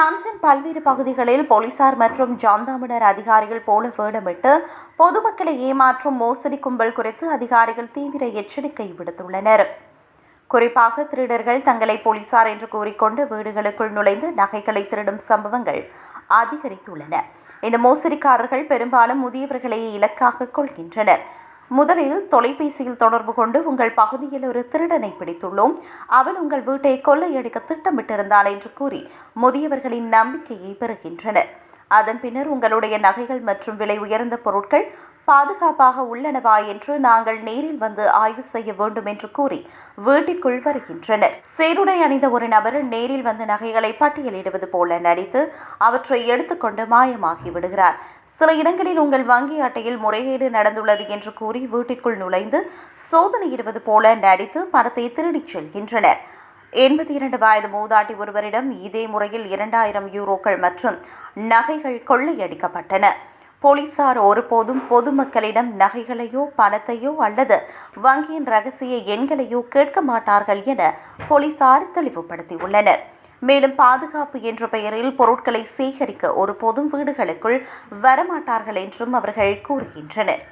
பிரான்சின் பல்வேறு பகுதிகளில் போலீசார் மற்றும் ஜாந்தாமினர் அதிகாரிகள் போல வேடமிட்டு பொதுமக்களை ஏமாற்றும் மோசடி கும்பல் குறித்து அதிகாரிகள் தீவிர எச்சரிக்கை விடுத்துள்ளனர். குறிப்பாக திருடர்கள் தங்களை போலீசார் என்று கூறிக்கொண்டு வீடுகளுக்குள் நுழைந்து நகைகளை திருடும் சம்பவங்கள் அதிகரித்துள்ளன. இந்த மோசடிக்காரர்கள் பெரும்பாலும் முதியவர்களையே இலக்காக கொள்கின்றனர். முதலில் தொலைபேசியில் தொடர்பு கொண்டு உங்கள் பகுதியில் ஒரு திருடனை பிடித்துள்ளோம், அவன் உங்கள் வீட்டை கொள்ளையடிக்க திட்டமிட்டிருந்தான் என்று கூறி முதியவர்களின் நம்பிக்கையை பெறுகின்றனர். அதன் பின்னர் உங்களுடைய நகைகள் மற்றும் விலை உயர்ந்த பொருட்கள் பாதுகாப்பாக உள்ளனவா என்று நாங்கள் நேரில் வந்து ஆய்வு செய்ய வேண்டும் என்று கூறி வீட்டிற்குள் வருகின்றனர். சீருடை அணிந்த ஒரு நபர் நேரில் வந்து நகைகளை பட்டியலிடுவது போல நடித்து அவற்றை எடுத்துக்கொண்டு மாயமாகி விடுகிறார். சில இடங்களில் உங்கள் வங்கி அட்டையில் முறைகேடு நடந்துள்ளது என்று கூறி வீட்டிற்குள் நுழைந்து சோதனையிடுவது போல நடித்து பணத்தை திருடிச் செல்கின்றனர். 82 வயது மூதாட்டி ஒருவரிடம் இதே முறையில் 2000 யூரோக்கள் மற்றும் நகைகள் கொள்ளையடிக்கப்பட்டன. போலீசார் ஒருபோதும் பொதுமக்களிடம் நகைகளையோ பணத்தையோ அல்லது வங்கியின் ரகசிய எண்களையோ கேட்க மாட்டார்கள் என போலீசார் தெளிவுபடுத்தியுள்ளனர். மேலும் பாதுகாப்பு என்ற பெயரில் பொருட்களை சேகரிக்க ஒருபோதும் வீடுகளுக்குள் வரமாட்டார்கள் என்றும் அவர்கள் கூறுகின்றனர்.